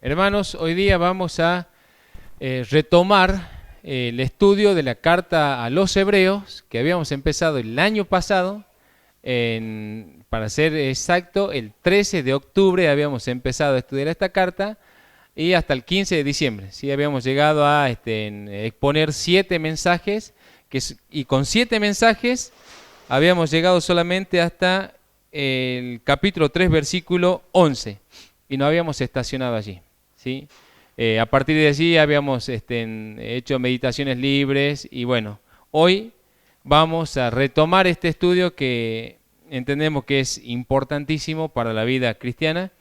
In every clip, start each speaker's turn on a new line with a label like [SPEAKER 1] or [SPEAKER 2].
[SPEAKER 1] Hermanos, hoy día vamos a retomar el estudio de la carta a los Hebreos que habíamos empezado el año pasado. Para ser exacto, el 13 de octubre habíamos empezado a estudiar esta carta y hasta el 15 de diciembre. ¿Sí? Habíamos llegado a exponer 7 mensajes y con 7 mensajes habíamos llegado solamente hasta el capítulo 3, versículo 11 y no habíamos estacionado allí. ¿Sí? A partir de allí habíamos hecho meditaciones libres y bueno, hoy vamos a retomar este estudio que entendemos que es importantísimo para la vida cristiana,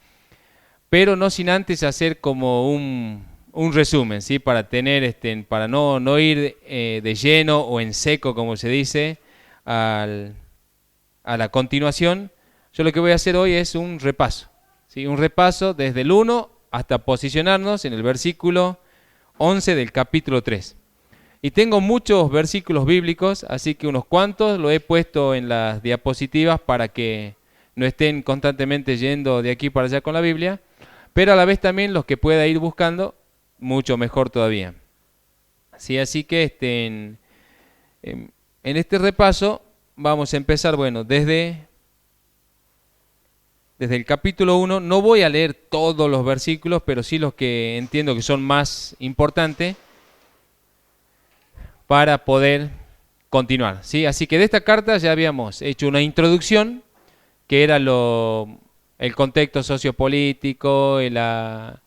[SPEAKER 1] pero no sin antes hacer como un resumen, ¿sí? Para tener, para no ir de lleno o en seco, como se dice, a la continuación. Yo lo que voy a hacer hoy es un repaso, ¿sí? Un repaso desde el 1 hasta posicionarnos en el versículo 11 del capítulo 3. Y tengo muchos versículos bíblicos, así que unos cuantos lo he puesto en las diapositivas para que no estén constantemente yendo de aquí para allá con la Biblia, pero a la vez también los que pueda ir buscando, mucho mejor todavía. Sí, así que en este repaso vamos a empezar, bueno, desde el capítulo 1, no voy a leer todos los versículos, pero sí los que entiendo que son más importantes para poder continuar, ¿sí? Así que de esta carta ya habíamos hecho una introducción, que era el contexto sociopolítico, la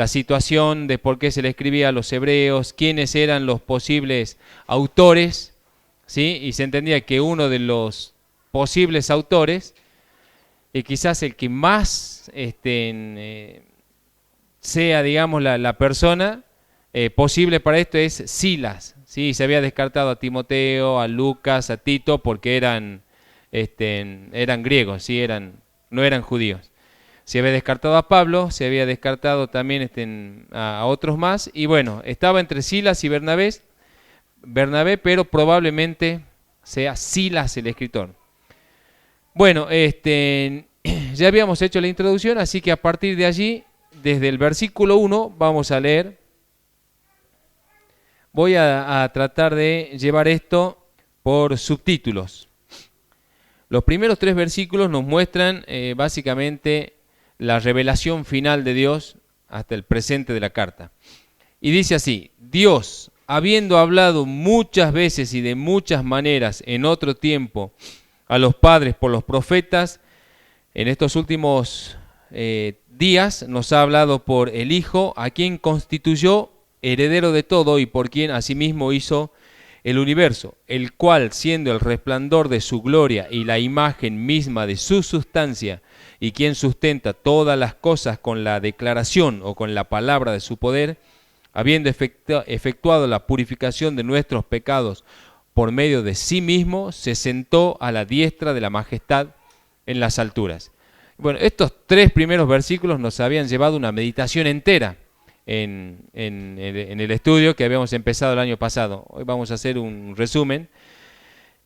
[SPEAKER 1] situación de por qué se le escribía a los hebreos, quiénes eran los posibles autores, ¿sí? Y se entendía que uno de los posibles autores, y quizás el que más sea, digamos, la persona posible para esto es Silas. ¿Sí? Se había descartado a Timoteo, a Lucas, a Tito, porque eran griegos, ¿sí? No eran judíos. Se había descartado a Pablo, se había descartado también a otros más, y bueno, estaba entre Silas y Bernabé, pero probablemente sea Silas el escritor. Bueno, ya habíamos hecho la introducción, así que a partir de allí, desde el versículo 1, vamos a leer. Voy a tratar de llevar esto por subtítulos. Los primeros 3 versículos nos muestran básicamente la revelación final de Dios hasta el presente de la carta. Y dice así: Dios, habiendo hablado muchas veces y de muchas maneras en otro tiempo a los padres por los profetas, en estos últimos días nos ha hablado por el Hijo, a quien constituyó heredero de todo y por quien asimismo hizo el universo, el cual, siendo el resplandor de su gloria y la imagen misma de su sustancia, y quien sustenta todas las cosas con la declaración o con la palabra de su poder, habiendo efectuado la purificación de nuestros pecados por medio de sí mismo, se sentó a la diestra de la majestad en las alturas. Bueno, estos 3 primeros versículos nos habían llevado una meditación entera en el estudio que habíamos empezado el año pasado. Hoy vamos a hacer un resumen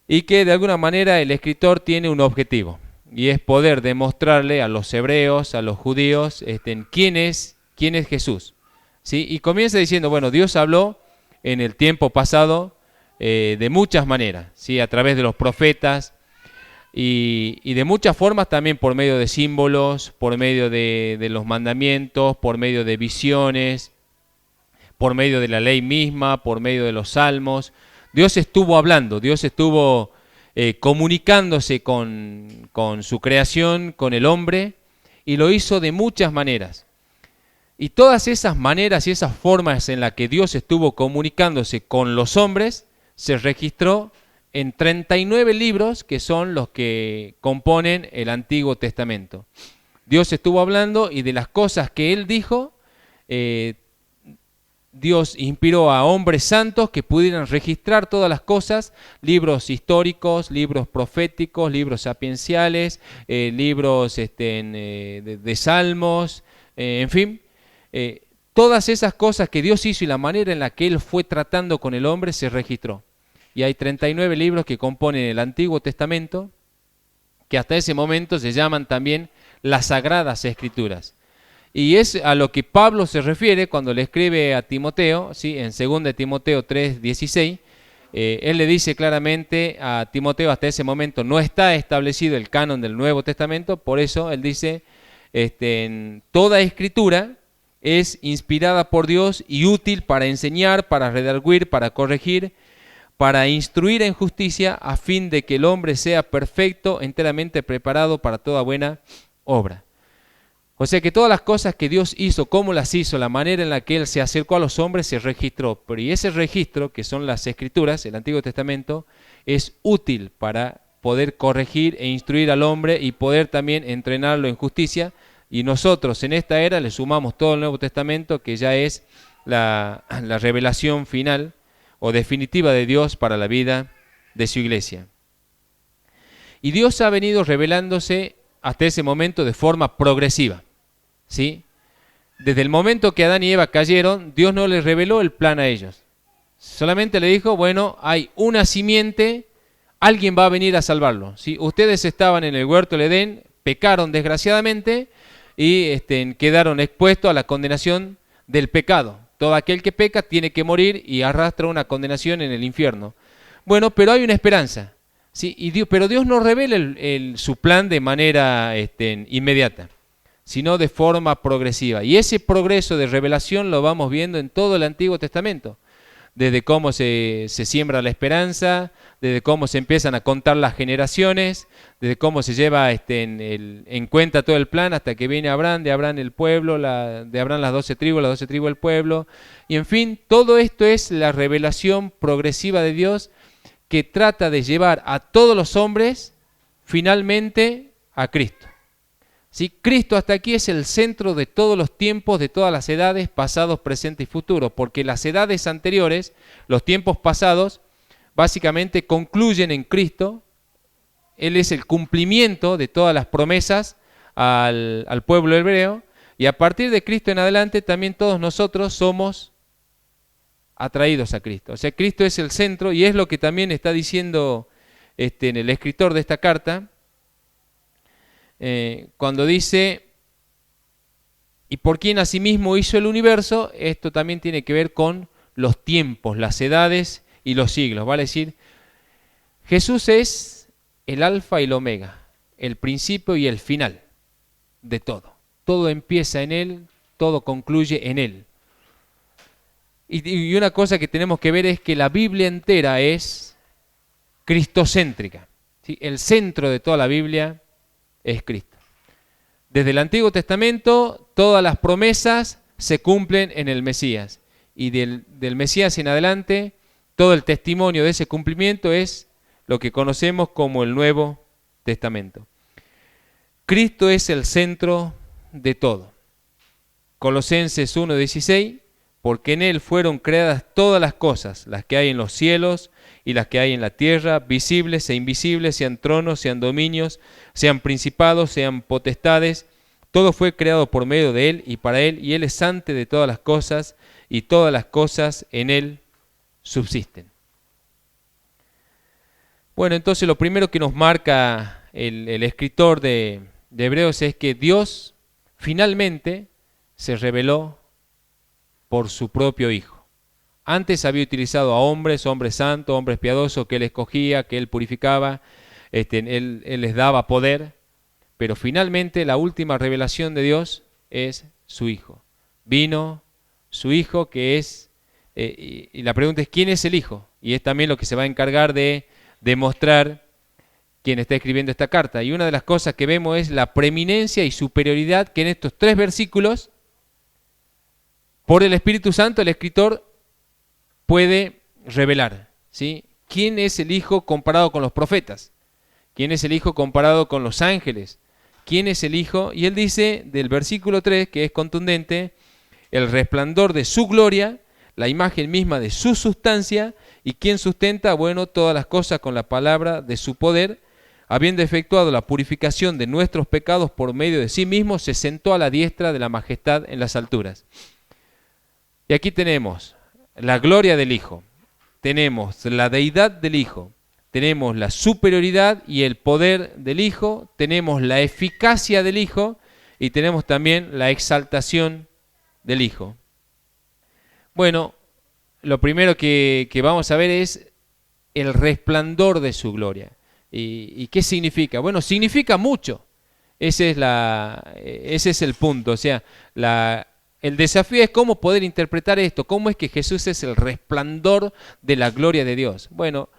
[SPEAKER 1] y que de alguna manera el escritor tiene un objetivo, y es poder demostrarle a los hebreos, a los judíos, quién es Jesús. ¿Sí? Y comienza diciendo, bueno, Dios habló en el tiempo pasado de muchas maneras, ¿sí? A través de los profetas y de muchas formas también, por medio de símbolos, por medio de los mandamientos, por medio de visiones, por medio de la ley misma, por medio de los salmos. Dios estuvo hablando, Dios estuvo comunicándose con su creación, con el hombre, y lo hizo de muchas maneras. Y todas esas maneras y esas formas en las que Dios estuvo comunicándose con los hombres se registró en 39 libros que son los que componen el Antiguo Testamento. Dios estuvo hablando y de las cosas que Él dijo, Dios inspiró a hombres santos que pudieran registrar todas las cosas, libros históricos, libros proféticos, libros sapienciales, libros de salmos, en fin, todas esas cosas que Dios hizo y la manera en la que Él fue tratando con el hombre se registró. Y hay 39 libros que componen el Antiguo Testamento, que hasta ese momento se llaman también las Sagradas Escrituras. Y es a lo que Pablo se refiere cuando le escribe a Timoteo, ¿sí? En 2 Timoteo 3:16, él le dice claramente a Timoteo, hasta ese momento no está establecido el canon del Nuevo Testamento, por eso él dice, en toda escritura es inspirada por Dios y útil para enseñar, para redarguir, para corregir, para instruir en justicia, a fin de que el hombre sea perfecto, enteramente preparado para toda buena obra. O sea que todas las cosas que Dios hizo, cómo las hizo, la manera en la que Él se acercó a los hombres, se registró. Pero y ese registro, que son las Escrituras, el Antiguo Testamento, es útil para poder corregir e instruir al hombre y poder también entrenarlo en justicia. Y nosotros en esta era le sumamos todo el Nuevo Testamento, que ya es la revelación final o definitiva de Dios para la vida de su iglesia. Y Dios ha venido revelándose hasta ese momento de forma progresiva. ¿Sí? Desde el momento que Adán y Eva cayeron, Dios no les reveló el plan a ellos. Solamente le dijo, bueno, hay una simiente, alguien va a venir a salvarlo. ¿Sí? Ustedes estaban en el huerto del Edén, pecaron desgraciadamente y quedaron expuestos a la condenación del pecado. Todo aquel que peca tiene que morir y arrastra una condenación en el infierno. Bueno, pero hay una esperanza. ¿Sí? Pero Dios no revela su plan de manera inmediata, sino de forma progresiva. Y ese progreso de revelación lo vamos viendo en todo el Antiguo Testamento. Desde cómo se siembra la esperanza, desde cómo se empiezan a contar las generaciones, desde cómo se lleva en cuenta todo el plan hasta que viene Abraham, de Abraham el pueblo, de Abraham las 12 tribus el pueblo. Y en fin, todo esto es la revelación progresiva de Dios que trata de llevar a todos los hombres finalmente a Cristo. ¿Sí? Cristo hasta aquí es el centro de todos los tiempos, de todas las edades, pasados, presentes y futuros, porque las edades anteriores, los tiempos pasados, básicamente concluyen en Cristo. Él es el cumplimiento de todas las promesas al pueblo hebreo, y a partir de Cristo en adelante también todos nosotros somos atraídos a Cristo. O sea, Cristo es el centro, y es lo que también está diciendo el escritor de esta carta, cuando dice, y por quien asimismo hizo el universo. Esto también tiene que ver con los tiempos, las edades y los siglos. Vale decir, Jesús es el alfa y el omega, el principio y el final de todo. Todo empieza en Él, todo concluye en Él. Y una cosa que tenemos que ver es que la Biblia entera es cristocéntrica. ¿Sí? El centro de toda la Biblia es Cristo. Desde el Antiguo Testamento, todas las promesas se cumplen en el Mesías. Y del Mesías en adelante, todo el testimonio de ese cumplimiento es lo que conocemos como el Nuevo Testamento. Cristo es el centro de todo. Colosenses 1:16, porque en Él fueron creadas todas las cosas, las que hay en los cielos y las que hay en la tierra, visibles e invisibles, sean tronos, sean dominios, sean principados, sean potestades. Todo fue creado por medio de Él y para Él, y Él es antes de todas las cosas, y todas las cosas en Él subsisten. Bueno, entonces lo primero que nos marca el escritor de Hebreos es que Dios finalmente se reveló por su propio Hijo. Antes había utilizado a hombres santos, hombres piadosos que Él escogía, que Él purificaba, él les daba poder, pero finalmente la última revelación de Dios es su Hijo. Vino su Hijo, que es, y la pregunta es, ¿quién es el Hijo? Y es también lo que se va a encargar de demostrar quien está escribiendo esta carta. Y una de las cosas que vemos es la preeminencia y superioridad que en estos 3 versículos, por el Espíritu Santo, el escritor puede revelar, ¿sí? ¿Quién es el Hijo comparado con los profetas? ¿Quién es el Hijo comparado con los ángeles? ¿Quién es el Hijo? Y él dice del versículo 3, que es contundente, el resplandor de su gloria, la imagen misma de su sustancia, y quién sustenta, bueno, todas las cosas con la palabra de su poder. habiendo efectuado la purificación de nuestros pecados por medio de sí mismo, se sentó a la diestra de la majestad en las alturas. Y aquí tenemos la gloria del Hijo, tenemos la deidad del Hijo, tenemos la superioridad y el poder del Hijo, tenemos la eficacia del Hijo y tenemos también la exaltación del Hijo. Bueno, lo primero que vamos a ver es el resplandor de su gloria. ¿Y qué significa? Bueno, significa mucho. Ese es el punto. O sea, el desafío es cómo poder interpretar esto. ¿Cómo es que Jesús es el resplandor de la gloria de Dios? Bueno,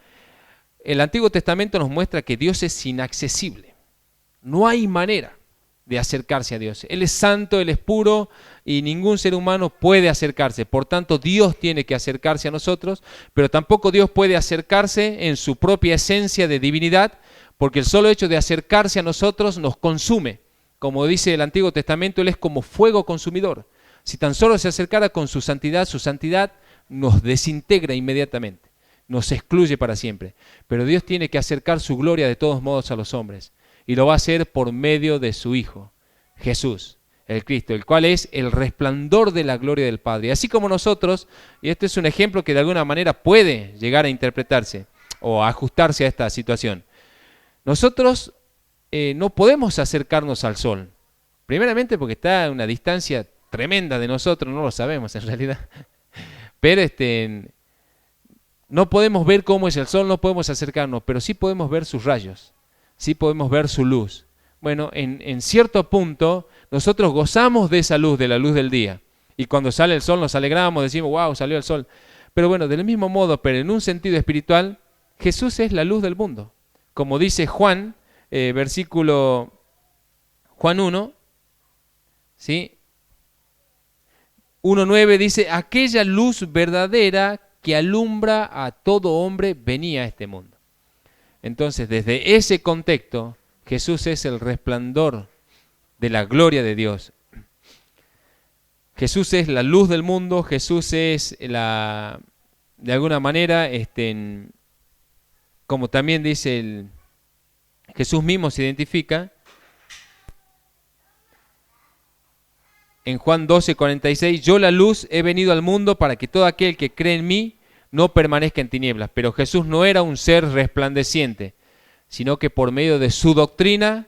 [SPEAKER 1] el Antiguo Testamento nos muestra que Dios es inaccesible. No hay manera de acercarse a Dios. Él es santo, Él es puro y ningún ser humano puede acercarse. Por tanto, Dios tiene que acercarse a nosotros, pero tampoco Dios puede acercarse en su propia esencia de divinidad, porque el solo hecho de acercarse a nosotros nos consume. Como dice el Antiguo Testamento, Él es como fuego consumidor. Si tan solo se acercara con su santidad nos desintegra inmediatamente, nos excluye para siempre. Pero Dios tiene que acercar su gloria de todos modos a los hombres. Y lo va a hacer por medio de su Hijo, Jesús, el Cristo, el cual es el resplandor de la gloria del Padre. Así como nosotros, y este es un ejemplo que de alguna manera puede llegar a interpretarse o a ajustarse a esta situación. Nosotros no podemos acercarnos al sol. Primeramente porque está a una distancia tremenda de nosotros, no lo sabemos en realidad. Pero no podemos ver cómo es el sol, no podemos acercarnos, pero sí podemos ver sus rayos. Sí podemos ver su luz. Bueno, en cierto punto nosotros gozamos de esa luz, de la luz del día. Y cuando sale el sol nos alegramos, decimos, wow, salió el sol. Pero bueno, del mismo modo, pero en un sentido espiritual, Jesús es la luz del mundo. Como dice Juan, Juan 1, ¿sí? 1:9 dice, aquella luz verdadera que alumbra a todo hombre venía a este mundo. Entonces, desde ese contexto, Jesús es el resplandor de la gloria de Dios. Jesús es la luz del mundo, Jesús es de alguna manera, como también dice Jesús mismo se identifica, en Juan 12:46, yo la luz he venido al mundo para que todo aquel que cree en mí no permanezca en tinieblas. Pero Jesús no era un ser resplandeciente, sino que por medio de su doctrina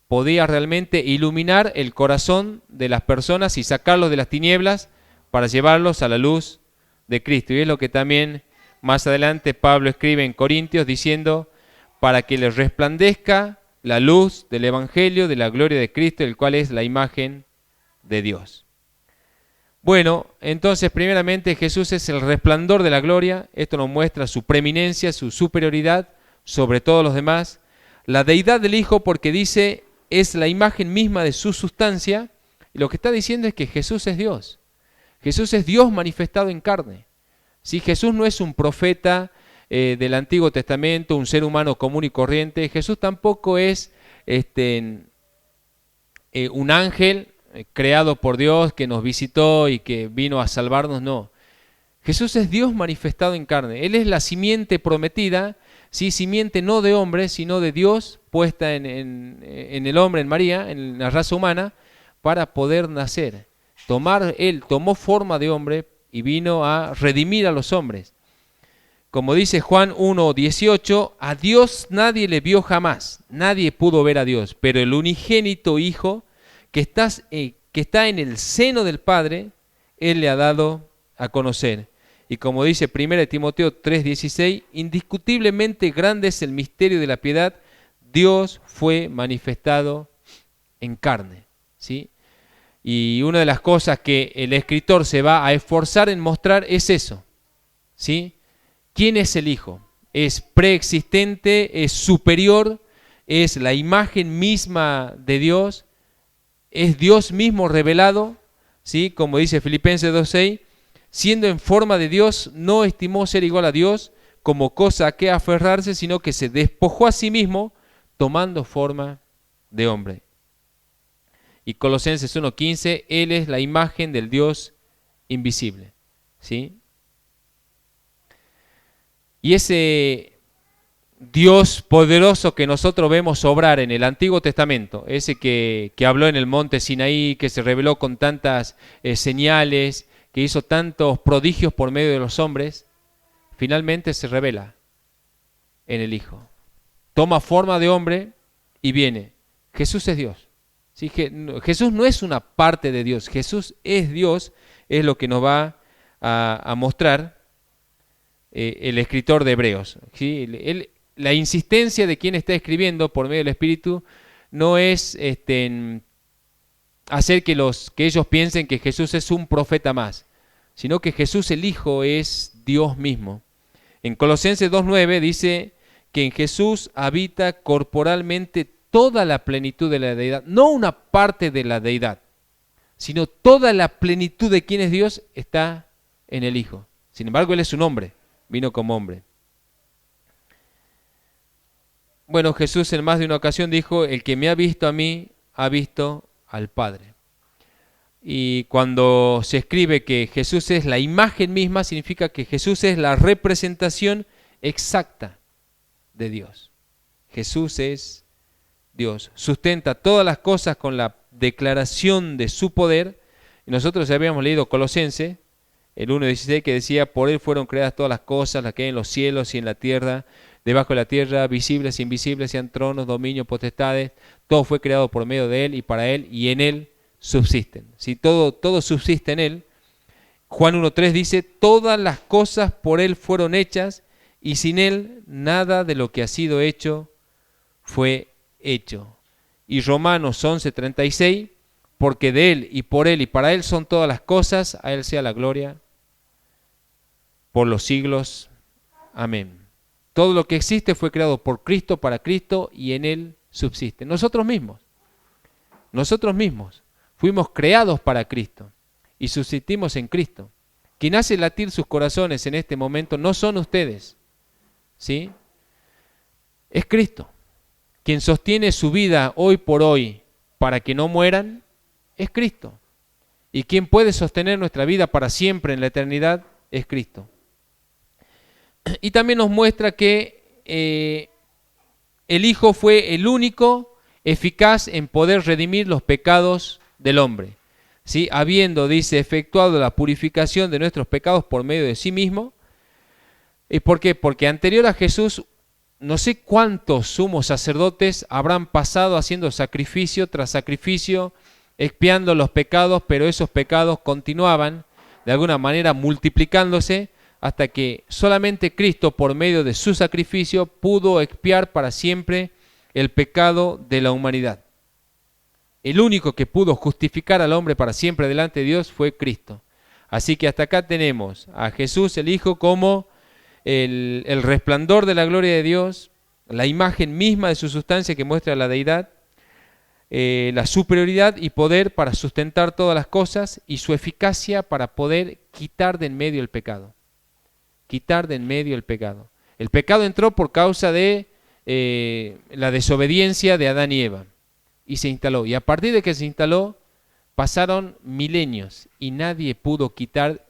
[SPEAKER 1] podía realmente iluminar el corazón de las personas y sacarlos de las tinieblas para llevarlos a la luz de Cristo. Y es lo que también más adelante Pablo escribe en Corintios diciendo, para que les resplandezca la luz del Evangelio de la gloria de Cristo, el cual es la imagen de Dios. Bueno, entonces primeramente Jesús es el resplandor de la gloria. Esto nos muestra su preeminencia, su superioridad sobre todos los demás. La deidad del Hijo, porque dice, es la imagen misma de su sustancia. Y lo que está diciendo es que Jesús es Dios. Jesús es Dios manifestado en carne. ¿Sí? Jesús no es un profeta del Antiguo Testamento, un ser humano común y corriente. Jesús tampoco es un ángel creado por Dios que nos visitó y que vino a salvarnos, no. Jesús es Dios manifestado en carne. Él es la simiente prometida, ¿sí? Simiente no de hombre, sino de Dios, puesta en el hombre, en María, en la raza humana, para poder nacer. Él tomó forma de hombre y vino a redimir a los hombres. Como dice Juan 1:18, a Dios nadie le vio jamás, nadie pudo ver a Dios, pero el unigénito Hijo, que está en el seno del Padre, Él le ha dado a conocer. Y como dice 1 Timoteo 3:16, indiscutiblemente grande es el misterio de la piedad, Dios fue manifestado en carne, ¿sí? Y una de las cosas que el escritor se va a esforzar en mostrar es eso, ¿sí? ¿Quién es el Hijo? Es preexistente, es superior, es la imagen misma de Dios, es Dios mismo revelado, ¿sí? Como dice Filipenses 2:6, siendo en forma de Dios, no estimó ser igual a Dios como cosa a que aferrarse, sino que se despojó a sí mismo, tomando forma de hombre. Y Colosenses 1:15, Él es la imagen del Dios invisible, ¿sí? Y Dios poderoso que nosotros vemos obrar en el Antiguo Testamento, ese que habló en el monte Sinaí, que se reveló con tantas señales, que hizo tantos prodigios por medio de los hombres, finalmente se revela en el Hijo. Toma forma de hombre y viene. Jesús es Dios. ¿Sí? Jesús no es una parte de Dios, Jesús es Dios, es lo que nos va a mostrar el escritor de Hebreos. ¿Sí? La insistencia de quien está escribiendo por medio del Espíritu no es hacer que ellos piensen que Jesús es un profeta más, sino que Jesús el Hijo es Dios mismo. En Colosenses 2:9 dice que en Jesús habita corporalmente toda la plenitud de la deidad, no una parte de la deidad, sino toda la plenitud de quien es Dios está en el Hijo. Sin embargo, Él es un hombre, vino como hombre. Bueno, Jesús en más de una ocasión dijo, el que me ha visto a mí, ha visto al Padre. Y cuando se escribe que Jesús es la imagen misma, significa que Jesús es la representación exacta de Dios. Jesús es Dios. Sustenta todas las cosas con la declaración de su poder. Y nosotros ya habíamos leído Colosenses, el 1:16, que decía, por Él fueron creadas todas las cosas, las que hay en los cielos y en la tierra, debajo de la tierra, visibles e invisibles, sean tronos, dominios, potestades. Todo fue creado por medio de Él y para Él y en Él subsisten. Si todo subsiste en Él. Juan 1:3 dice, todas las cosas por Él fueron hechas y sin Él nada de lo que ha sido hecho fue hecho. Y Romanos 11:36, porque de Él y por Él y para Él son todas las cosas, a Él sea la gloria por los siglos. Amén. Todo lo que existe fue creado por Cristo, para Cristo y en Él subsiste. Nosotros mismos fuimos creados para Cristo y subsistimos en Cristo. Quien hace latir sus corazones en este momento no son ustedes, ¿sí? Es Cristo. Quien sostiene su vida hoy por hoy para que no mueran, es Cristo. Y quien puede sostener nuestra vida para siempre en la eternidad, es Cristo. Y también nos muestra que el Hijo fue el único eficaz en poder redimir los pecados del hombre. ¿Sí? Habiendo, dice, efectuado la purificación de nuestros pecados por medio de sí mismo. ¿Y por qué? Porque anterior a Jesús, no sé cuántos sumos sacerdotes habrán pasado haciendo sacrificio tras sacrificio, expiando los pecados, pero esos pecados continuaban de alguna manera multiplicándose hasta que solamente Cristo, por medio de su sacrificio, pudo expiar para siempre el pecado de la humanidad. El único que pudo justificar al hombre para siempre delante de Dios fue Cristo. Así que hasta acá tenemos a Jesús el Hijo como el resplandor de la gloria de Dios, la imagen misma de su sustancia que muestra la deidad, la superioridad y poder para sustentar todas las cosas y su eficacia para poder quitar de en medio el pecado. Quitar de en medio el pecado. El pecado entró por causa de la desobediencia de Adán y Eva y se instaló. Y a partir de que se instaló, pasaron milenios y nadie pudo quitar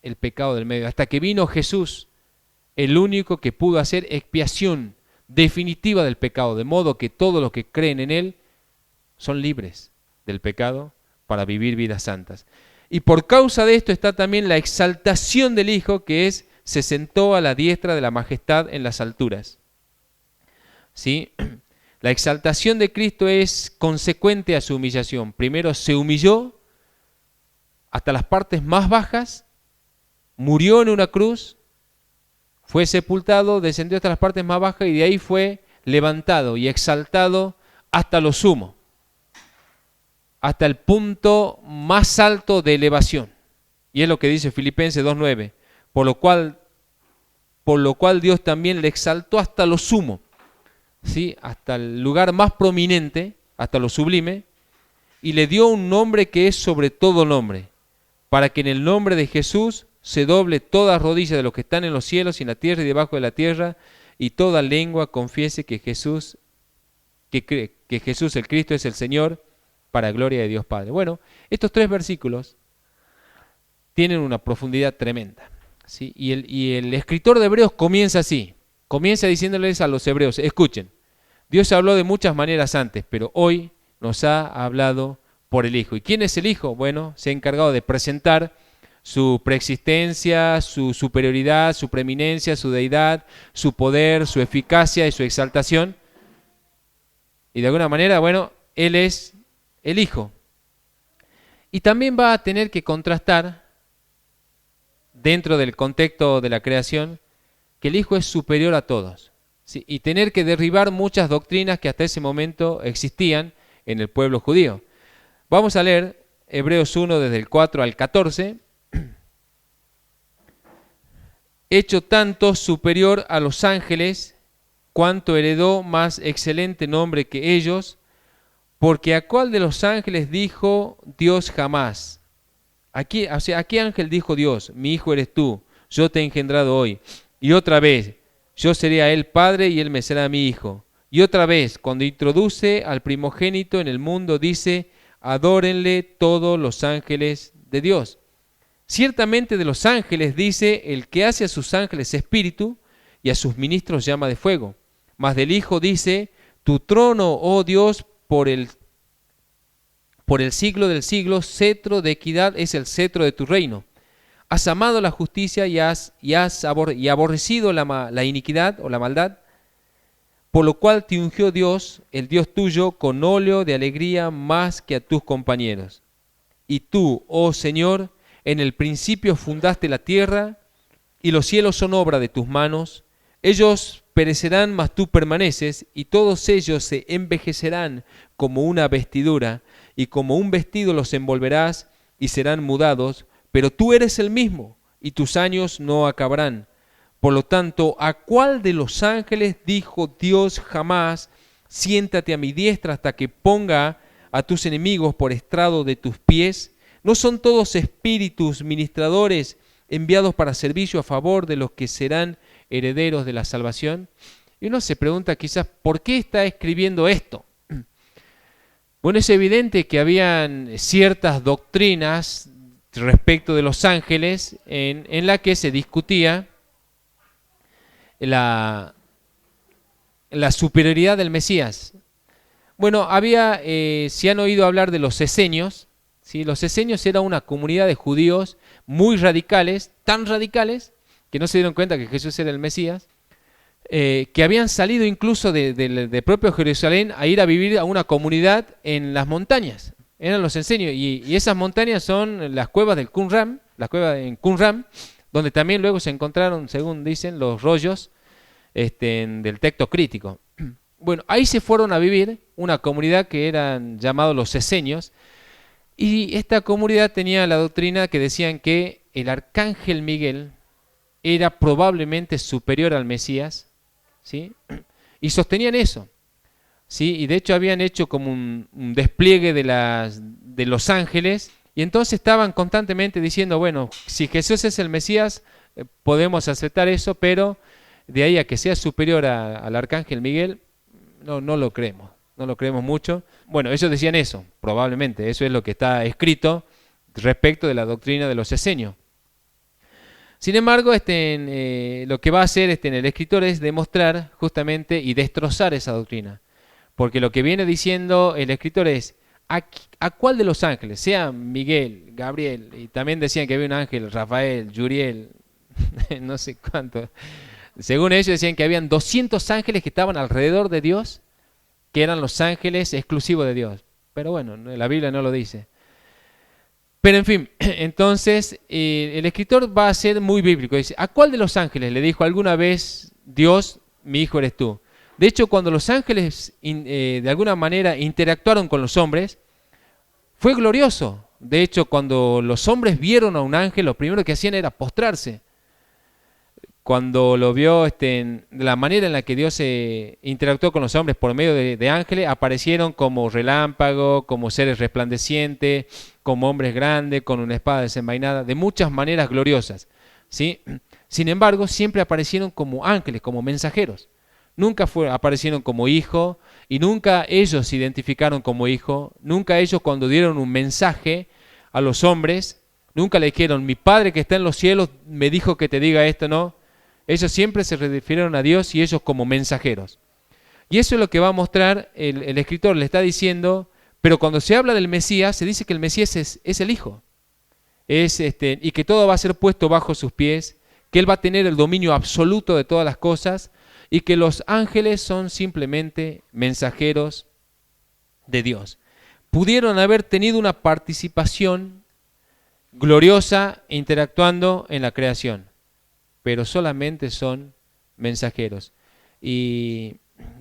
[SPEAKER 1] el pecado del medio. Hasta que vino Jesús, el único que pudo hacer expiación definitiva del pecado, de modo que todos los que creen en Él son libres del pecado para vivir vidas santas. Y por causa de esto está también la exaltación del Hijo, que es, se sentó a la diestra de la majestad en las alturas. ¿Sí? La exaltación de Cristo es consecuente a su humillación. Primero se humilló hasta las partes más bajas, murió en una cruz, fue sepultado, descendió hasta las partes más bajas y de ahí fue levantado y exaltado hasta lo sumo, hasta el punto más alto de elevación. Y es lo que dice Filipenses 2:9, por lo cual Dios también le exaltó hasta lo sumo, ¿sí? Hasta el lugar más prominente, hasta lo sublime, y le dio un nombre que es sobre todo nombre, para que en el nombre de Jesús se doble toda rodilla de los que están en los cielos y en la tierra y debajo de la tierra, y toda lengua confiese que Jesús el Cristo es el Señor, para gloria de Dios Padre. Bueno, estos 3 versículos tienen una profundidad tremenda, ¿sí? Y el escritor de Hebreos comienza así, Comienza diciéndoles a los hebreos, escuchen, Dios habló de muchas maneras antes, pero hoy nos ha hablado por el Hijo. ¿Y quién es el Hijo? Bueno, se ha encargado de presentar su preexistencia, su superioridad, su preeminencia, su deidad, su poder, su eficacia y su exaltación. Y de alguna manera, bueno, Él es el Hijo. Y también va a tener que contrastar, dentro del contexto de la creación, que el Hijo es superior a todos. ¿Sí? Y tener que derribar muchas doctrinas que hasta ese momento existían en el pueblo judío. Vamos a leer Hebreos 1 desde el 4 al 14. Hecho tanto superior a los ángeles, cuanto heredó más excelente nombre que ellos, porque ¿a cuál de los ángeles dijo Dios jamás? ¿A qué ángel dijo Dios? Mi hijo eres tú, yo te he engendrado hoy. Y otra vez, yo seré a él padre y él me será mi hijo. Y otra vez, cuando introduce al primogénito en el mundo, dice, adórenle todos los ángeles de Dios. Ciertamente de los ángeles dice, el que hace a sus ángeles espíritu y a sus ministros llama de fuego. Mas del Hijo dice, tu trono, oh Dios, por el siglo del siglo, cetro de equidad es el cetro de tu reino. Has amado la justicia y aborrecido la iniquidad o la maldad, por lo cual te ungió Dios, el Dios tuyo, con óleo de alegría más que a tus compañeros. Y tú, oh Señor, en el principio fundaste la tierra, y los cielos son obra de tus manos. Ellos perecerán, mas tú permaneces, y todos ellos se envejecerán como una vestidura, y como un vestido los envolverás, y serán mudados, pero tú eres el mismo, y tus años no acabarán. Por lo tanto, ¿a cuál de los ángeles dijo Dios jamás, siéntate a mi diestra hasta que ponga a tus enemigos por estrado de tus pies? ¿No son todos espíritus ministradores enviados para servicio a favor de los que serán herederos de la salvación? Y uno se pregunta quizás, ¿por qué está escribiendo esto? Bueno, es evidente que habían ciertas doctrinas respecto de los ángeles en la que se discutía la superioridad del Mesías. Bueno, si han oído hablar de los esenios, ¿sí? Los esenios era una comunidad de judíos muy radicales, tan radicales, que no se dieron cuenta que Jesús era el Mesías, que habían salido incluso de propio Jerusalén a ir a vivir a una comunidad en las montañas. Eran los esenios, y esas montañas son las cuevas del Qumran, las cuevas en Qumran, donde también luego se encontraron, según dicen, los rollos del texto crítico. Bueno, ahí se fueron a vivir una comunidad que eran llamados los esenios, y esta comunidad tenía la doctrina que decían que el arcángel Miguel era probablemente superior al Mesías, ¿sí? Y sostenían eso, ¿sí? Y de hecho habían hecho como un despliegue de los ángeles, y entonces estaban constantemente diciendo, bueno, si Jesús es el Mesías, podemos aceptar eso, pero de ahí a que sea superior al arcángel Miguel, no lo creemos, no lo creemos mucho. Bueno, ellos decían eso, probablemente, eso es lo que está escrito respecto de la doctrina de los esenios. Sin embargo, lo que va a hacer el escritor es demostrar justamente y destrozar esa doctrina. Porque lo que viene diciendo el escritor es, ¿a cuál de los ángeles? Sea Miguel, Gabriel, y también decían que había un ángel, Rafael, Yuriel, no sé cuánto. Según ellos decían que habían 200 ángeles que estaban alrededor de Dios, que eran los ángeles exclusivos de Dios. Pero bueno, la Biblia no lo dice. Pero en fin, entonces el escritor va a ser muy bíblico. Dice, ¿a cuál de los ángeles le dijo alguna vez Dios, mi hijo eres tú? De hecho, cuando los ángeles de alguna manera interactuaron con los hombres, fue glorioso. De hecho, cuando los hombres vieron a un ángel, lo primero que hacían era postrarse. Cuando lo vio, de la manera en la que Dios interactuó con los hombres por medio de ángeles, aparecieron como relámpagos, como seres resplandecientes, como hombres grandes, con una espada desenvainada, de muchas maneras gloriosas, ¿sí? Sin embargo, siempre aparecieron como ángeles, como mensajeros. Nunca aparecieron como hijo, y nunca ellos se identificaron como hijo. Nunca ellos, cuando dieron un mensaje a los hombres, nunca le dijeron, mi Padre que está en los cielos me dijo que te diga esto, ¿no? Ellos siempre se refirieron a Dios y ellos como mensajeros. Y eso es lo que va a mostrar el escritor, le está diciendo, pero cuando se habla del Mesías, se dice que el Mesías es el Hijo. Y que todo va a ser puesto bajo sus pies, que Él va a tener el dominio absoluto de todas las cosas y que los ángeles son simplemente mensajeros de Dios. Pudieron haber tenido una participación gloriosa interactuando en la creación, pero solamente son mensajeros. Y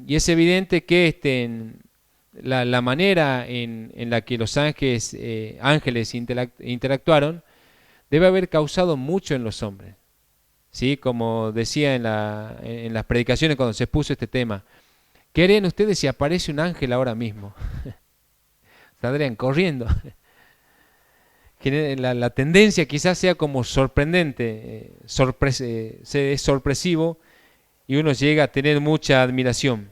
[SPEAKER 1] es evidente que la manera en la que los ángeles interactuaron debe haber causado mucho en los hombres. ¿Sí? Como decía en las predicaciones cuando se expuso este tema, ¿qué harían ustedes si aparece un ángel ahora mismo? Saldrían corriendo. La tendencia quizás sea como sorprendente, es sorpresivo y uno llega a tener mucha admiración.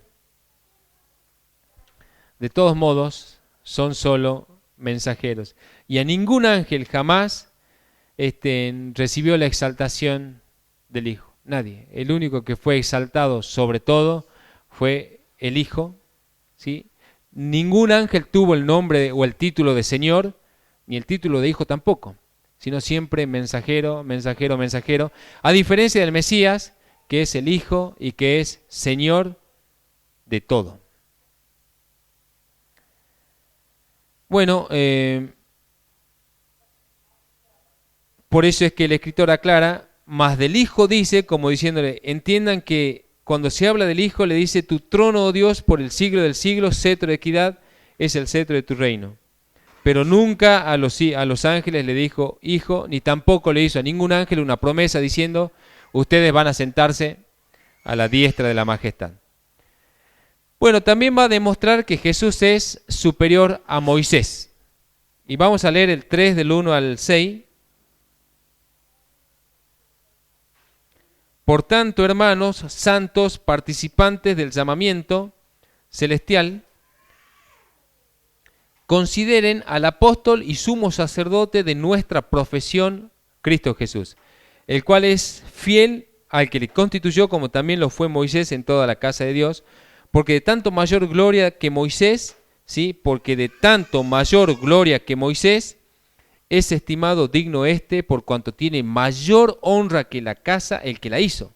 [SPEAKER 1] De todos modos, son solo mensajeros. Y a ningún ángel jamás recibió la exaltación del Hijo. Nadie. El único que fue exaltado sobre todo fue el Hijo. ¿Sí? Ningún ángel tuvo el nombre o el título de Señor, ni el título de Hijo tampoco, sino siempre mensajero, mensajero, mensajero. A diferencia del Mesías, que es el Hijo y que es Señor de todo. Bueno, por eso es que el escritor aclara, más del Hijo dice, como diciéndole, entiendan que cuando se habla del Hijo le dice, tu trono, oh Dios, por el siglo del siglo, cetro de equidad, es el cetro de tu reino. Pero nunca a los ángeles le dijo Hijo, ni tampoco le hizo a ningún ángel una promesa diciendo, ustedes van a sentarse a la diestra de la majestad. Bueno, también va a demostrar que Jesús es superior a Moisés. Y vamos a leer el 3 del 1 al 6. Por tanto, hermanos, santos, participantes del llamamiento celestial, consideren al apóstol y sumo sacerdote de nuestra profesión, Cristo Jesús, el cual es fiel al que le constituyó, como también lo fue Moisés en toda la casa de Dios, porque de tanto mayor gloria que Moisés, ¿sí? Porque de tanto mayor gloria que Moisés, es estimado digno por cuanto tiene mayor honra que la casa el que la hizo.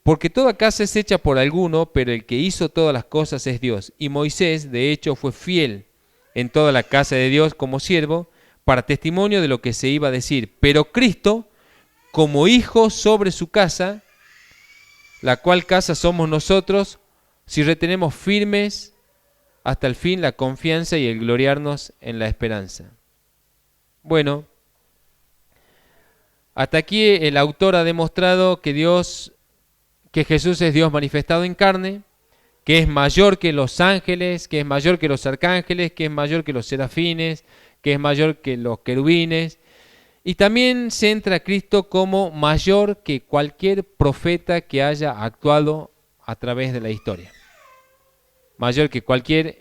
[SPEAKER 1] Porque toda casa es hecha por alguno, pero el que hizo todas las cosas es Dios. Y Moisés, de hecho, fue fiel en toda la casa de Dios como siervo, para testimonio de lo que se iba a decir. Pero Cristo, como hijo sobre su casa, la cual casa somos nosotros, si retenemos firmes hasta el fin la confianza y el gloriarnos en la esperanza. Bueno, hasta aquí el autor ha demostrado que Jesús es Dios manifestado en carne, que es mayor que los ángeles, que es mayor que los arcángeles, que es mayor que los serafines, que es mayor que los querubines. Y también se entra a Cristo como mayor que cualquier profeta que haya actuado a través de la historia. Mayor que cualquier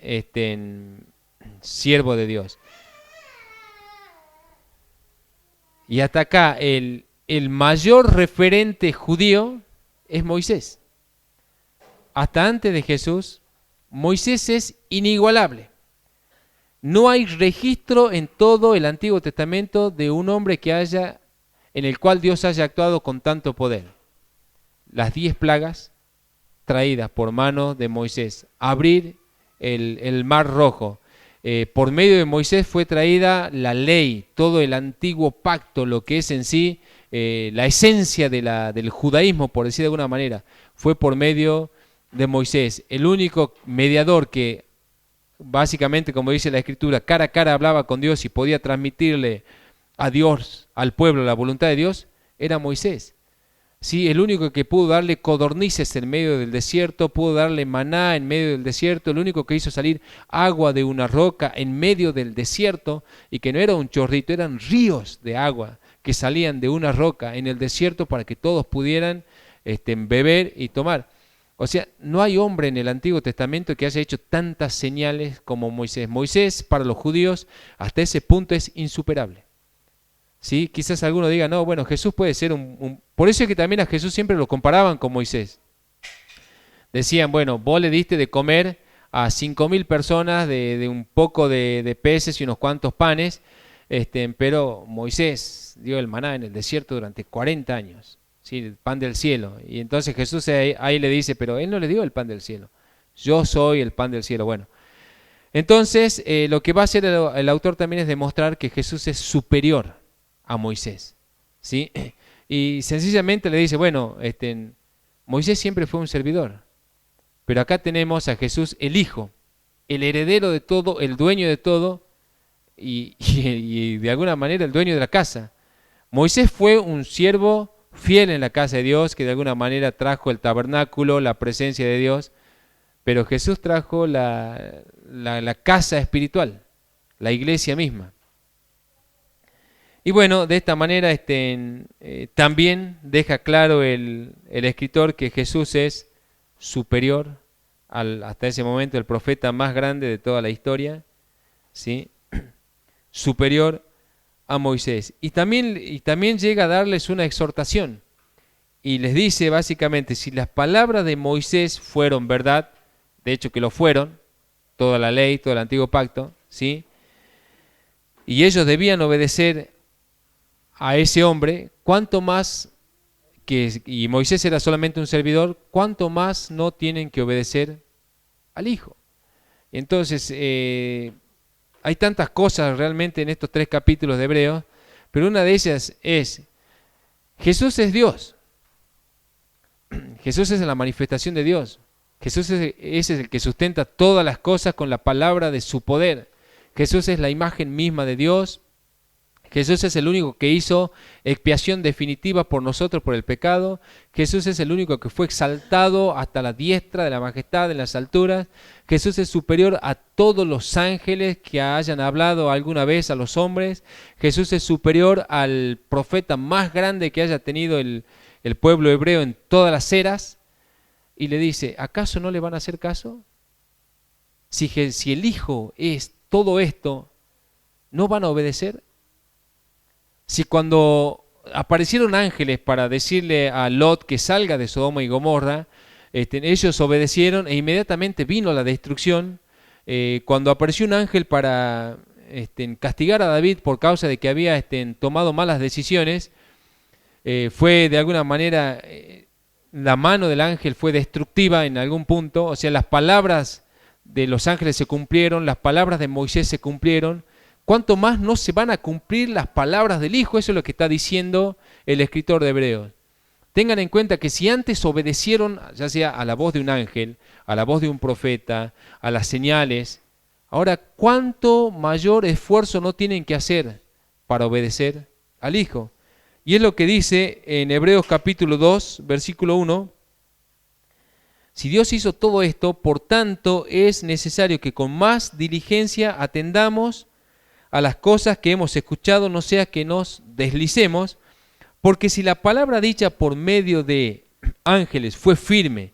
[SPEAKER 1] siervo de Dios. Y hasta acá el mayor referente judío es Moisés. Hasta antes de Jesús, Moisés es inigualable. No hay registro en todo el Antiguo Testamento de un hombre en el cual Dios haya actuado con tanto poder. Las 10 plagas traídas por mano de Moisés, abrir el mar rojo. Por medio de Moisés fue traída la ley, todo el antiguo pacto, lo que es en sí la esencia del judaísmo, por decir de alguna manera, fue por medio de Moisés. El único mediador que básicamente, como dice la Escritura, cara a cara hablaba con Dios y podía transmitirle a Dios, al pueblo, la voluntad de Dios, era Moisés. Sí, el único que pudo darle codornices en medio del desierto, pudo darle maná en medio del desierto, el único que hizo salir agua de una roca en medio del desierto, y que no era un chorrito, eran ríos de agua que salían de una roca en el desierto para que todos pudieran beber y tomar. O sea, no hay hombre en el Antiguo Testamento que haya hecho tantas señales como Moisés. Moisés, para los judíos, hasta ese punto es insuperable. ¿Sí? Quizás alguno diga, no, bueno, Jesús puede ser Por eso es que también a Jesús siempre lo comparaban con Moisés. Decían, bueno, vos le diste de comer a 5.000 personas de un poco de peces y unos cuantos panes, pero Moisés dio el maná en el desierto durante 40 años, ¿sí? El pan del cielo. Y entonces Jesús ahí le dice, pero él no le dio el pan del cielo. Yo soy el pan del cielo. Bueno, entonces lo que va a hacer el autor también es demostrar que Jesús es superior a Moisés, ¿sí? Y sencillamente le dice, bueno, Moisés siempre fue un servidor, pero acá tenemos a Jesús el Hijo, el heredero de todo, el dueño de todo y de alguna manera el dueño de la casa. Moisés fue un siervo fiel en la casa de Dios que de alguna manera trajo el tabernáculo, la presencia de Dios, pero Jesús trajo la casa espiritual, la iglesia misma. Y bueno, de esta manera también deja claro el escritor que Jesús es superior hasta ese momento el profeta más grande de toda la historia, ¿sí? Superior a Moisés. Y también llega a darles una exhortación y les dice básicamente, si las palabras de Moisés fueron verdad, de hecho que lo fueron, toda la ley, todo el antiguo pacto, ¿sí? Y ellos debían obedecer a ese hombre, cuánto más y Moisés era solamente un servidor, cuánto más no tienen que obedecer al Hijo. Entonces, hay tantas cosas realmente en estos 3 capítulos de Hebreos, pero una de ellas es, Jesús es Dios. Jesús es la manifestación de Dios. Jesús es el que sustenta todas las cosas con la palabra de su poder. Jesús es la imagen misma de Dios. Jesús es el único que hizo expiación definitiva por nosotros, por el pecado. Jesús es el único que fue exaltado hasta la diestra de la majestad en las alturas. Jesús es superior a todos los ángeles que hayan hablado alguna vez a los hombres. Jesús es superior al profeta más grande que haya tenido el pueblo hebreo en todas las eras. Y le dice, ¿acaso no le van a hacer caso? Si el Hijo es todo esto, ¿no van a obedecer? Si cuando aparecieron ángeles para decirle a Lot que salga de Sodoma y Gomorra, ellos obedecieron e inmediatamente vino la destrucción. Cuando apareció un ángel para castigar a David por causa de que había tomado malas decisiones, fue de alguna manera, la mano del ángel fue destructiva en algún punto, o sea, las palabras de los ángeles se cumplieron, las palabras de Moisés se cumplieron. ¿Cuánto más no se van a cumplir las palabras del Hijo? Eso es lo que está diciendo el escritor de Hebreos. Tengan en cuenta que si antes obedecieron, ya sea a la voz de un ángel, a la voz de un profeta, a las señales, ahora ¿cuánto mayor esfuerzo no tienen que hacer para obedecer al Hijo? Y es lo que dice en Hebreos capítulo 2, versículo 1. Si Dios hizo todo esto, por tanto es necesario que con más diligencia atendamos a las cosas que hemos escuchado, no sea que nos deslicemos, porque si la palabra dicha por medio de ángeles fue firme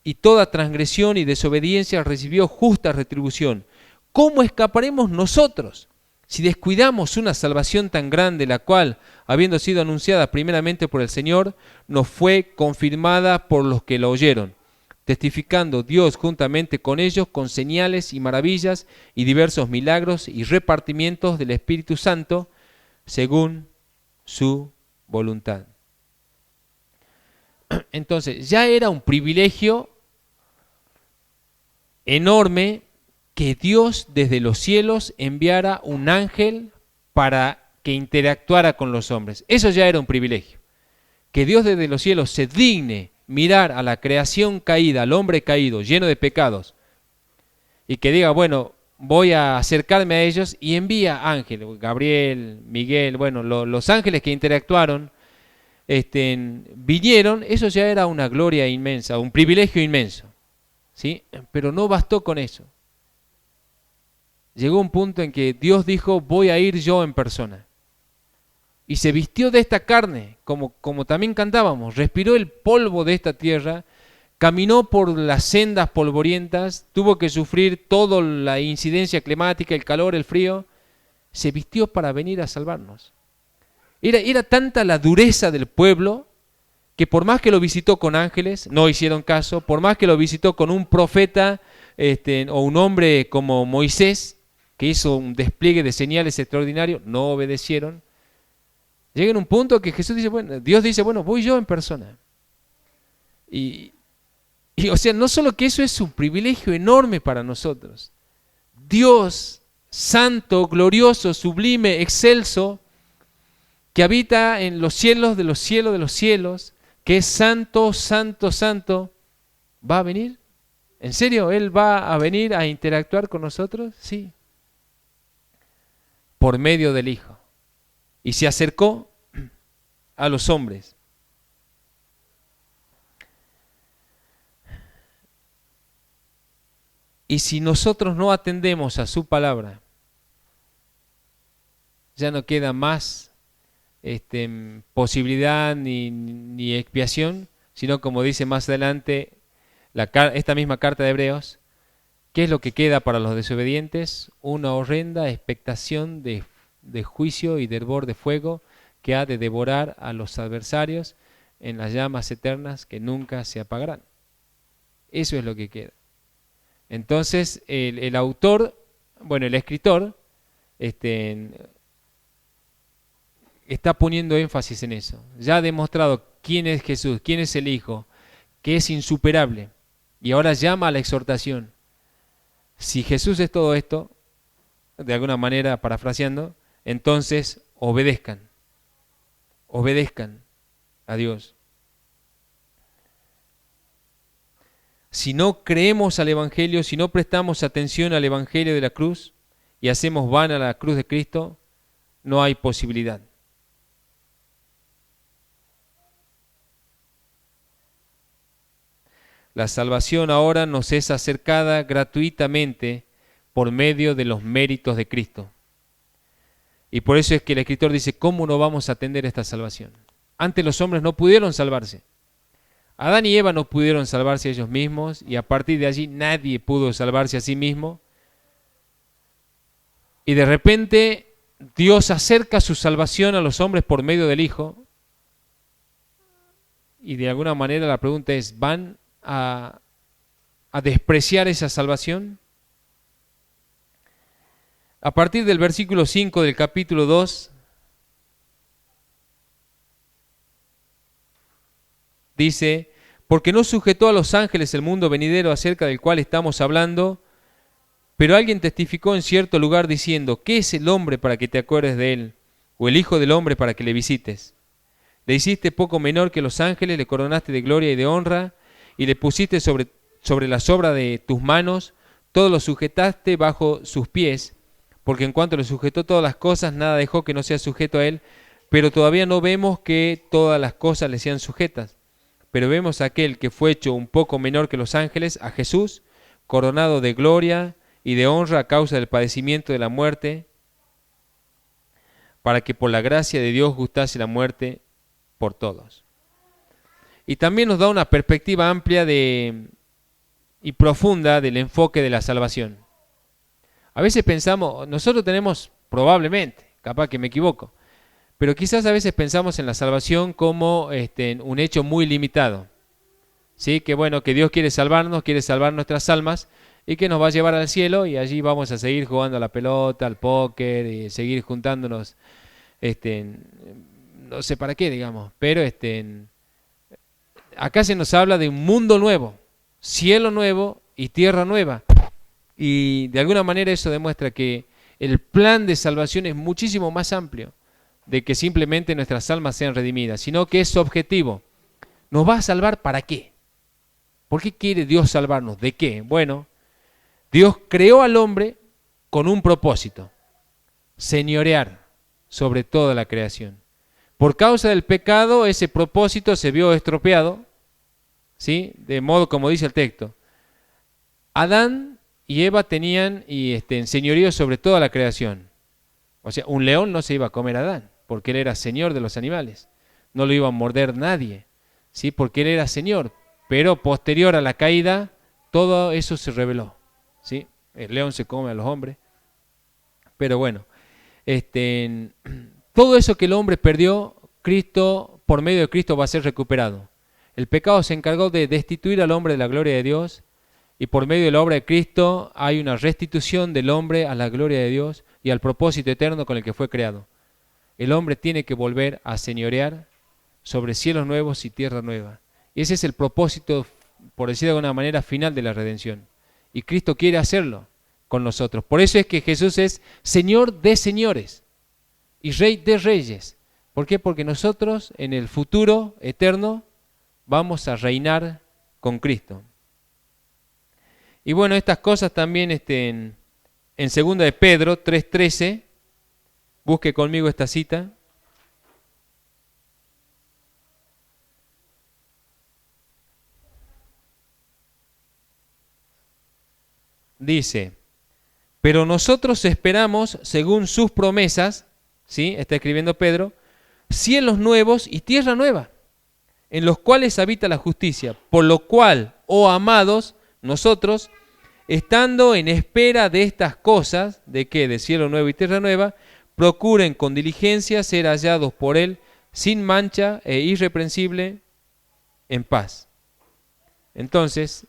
[SPEAKER 1] y toda transgresión y desobediencia recibió justa retribución, ¿cómo escaparemos nosotros si descuidamos una salvación tan grande, la cual, habiendo sido anunciada primeramente por el Señor, nos fue confirmada por los que la oyeron? Testificando Dios juntamente con ellos con señales y maravillas y diversos milagros y repartimientos del Espíritu Santo según su voluntad. Entonces, ya era un privilegio enorme que Dios desde los cielos enviara un ángel para que interactuara con los hombres. Eso ya era un privilegio. Que Dios desde los cielos se digne mirar a la creación caída, al hombre caído, lleno de pecados, y que diga, bueno, voy a acercarme a ellos, y envía ángeles, Gabriel, Miguel, bueno, los ángeles que interactuaron, vinieron. Eso ya era una gloria inmensa, un privilegio inmenso, ¿sí? Pero no bastó con eso. Llegó un punto en que Dios dijo, voy a ir yo en persona. Y se vistió de esta carne, como también cantábamos, respiró el polvo de esta tierra, caminó por las sendas polvorientas, tuvo que sufrir toda la incidencia climática, el calor, el frío, se vistió para venir a salvarnos. Era tanta la dureza del pueblo que por más que lo visitó con ángeles, no hicieron caso, por más que lo visitó con un profeta o un hombre como Moisés, que hizo un despliegue de señales extraordinarios, no obedecieron. Llega en un punto que Jesús dice, bueno, Dios dice, bueno, voy yo en persona. Y o sea, no solo que eso es un privilegio enorme para nosotros. Dios, santo, glorioso, sublime, excelso, que habita en los cielos de los cielos de los cielos, que es santo, santo, santo, ¿va a venir? ¿En serio? ¿Él va a venir a interactuar con nosotros? Sí. Por medio del Hijo. Y se acercó a los hombres. Y si nosotros no atendemos a su palabra, ya no queda más posibilidad ni expiación, sino como dice más adelante esta misma carta de Hebreos, ¿qué es lo que queda para los desobedientes? Una horrenda expectación de juicio y de hervor de fuego que ha de devorar a los adversarios en las llamas eternas que nunca se apagarán. Eso es lo que queda. Entonces el autor, bueno, el escritor, está poniendo énfasis en eso. Ya ha demostrado quién es Jesús, quién es el Hijo, que es insuperable. Y ahora llama a la exhortación. Si Jesús es todo esto, de alguna manera parafraseando, entonces obedezcan. Obedezcan a Dios. Si no creemos al Evangelio, si no prestamos atención al Evangelio de la cruz y hacemos vana la cruz de Cristo, no hay posibilidad. La salvación ahora nos es acercada gratuitamente por medio de los méritos de Cristo. Y por eso es que el escritor dice, ¿cómo no vamos a atender esta salvación? Antes los hombres no pudieron salvarse. Adán y Eva no pudieron salvarse a ellos mismos y a partir de allí nadie pudo salvarse a sí mismo. Y de repente Dios acerca su salvación a los hombres por medio del Hijo. Y de alguna manera la pregunta es, ¿van a despreciar esa salvación? A partir del versículo 5 del capítulo 2, dice, porque no sujetó a los ángeles el mundo venidero acerca del cual estamos hablando, pero alguien testificó en cierto lugar diciendo, ¿qué es el hombre para que te acuerdes de él? ¿O el hijo del hombre para que le visites? Le hiciste poco menor que los ángeles, le coronaste de gloria y de honra, y le pusiste sobre la sobra de tus manos, todo lo sujetaste bajo sus pies, porque en cuanto le sujetó todas las cosas, nada dejó que no sea sujeto a él, pero todavía no vemos que todas las cosas le sean sujetas. Pero vemos a aquel que fue hecho un poco menor que los ángeles, a Jesús, coronado de gloria y de honra a causa del padecimiento de la muerte, para que por la gracia de Dios gustase la muerte por todos. Y también nos da una perspectiva amplia y profunda del enfoque de la salvación. A veces pensamos, nosotros tenemos probablemente, capaz que me equivoco, pero quizás a veces pensamos en la salvación como un hecho muy limitado. ¿Sí? Que bueno, que Dios quiere salvar nuestras almas y que nos va a llevar al cielo y allí vamos a seguir jugando a la pelota, al póker y seguir juntándonos, no sé para qué, digamos, pero acá se nos habla de un mundo nuevo, cielo nuevo y tierra nueva. Y de alguna manera eso demuestra que el plan de salvación es muchísimo más amplio de que simplemente nuestras almas sean redimidas, sino que es objetivo. ¿Nos va a salvar para qué? ¿Por qué quiere Dios salvarnos? ¿De qué? Bueno, Dios creó al hombre con un propósito, señorear sobre toda la creación. Por causa del pecado, ese propósito se vio estropeado, ¿sí? De modo como dice el texto. Adán y Eva tenían señorío sobre toda la creación. O sea, un león no se iba a comer a Adán, porque él era señor de los animales. No lo iba a morder nadie, ¿sí? Porque él era señor. Pero posterior a la caída, todo eso se reveló, ¿sí? El león se come a los hombres. Pero bueno, Todo eso que el hombre perdió, Cristo, por medio de Cristo, va a ser recuperado. El pecado se encargó de destituir al hombre de la gloria de Dios, y por medio de la obra de Cristo hay una restitución del hombre a la gloria de Dios y al propósito eterno con el que fue creado. El hombre tiene que volver a señorear sobre cielos nuevos y tierra nueva. Y ese es el propósito, por decir de alguna manera, final de la redención. Y Cristo quiere hacerlo con nosotros. Por eso es que Jesús es Señor de señores y Rey de reyes. ¿Por qué? Porque nosotros en el futuro eterno vamos a reinar con Cristo. Y bueno, estas cosas también en 2 de Pedro 3:13, busque conmigo esta cita. Dice, pero nosotros esperamos, según sus promesas, ¿sí? Está escribiendo Pedro, cielos nuevos y tierra nueva, en los cuales habita la justicia, por lo cual, oh amados, nosotros, estando en espera de estas cosas, ¿de qué? De cielo nuevo y tierra nueva, procuren con diligencia ser hallados por Él sin mancha e irreprensible en paz. Entonces,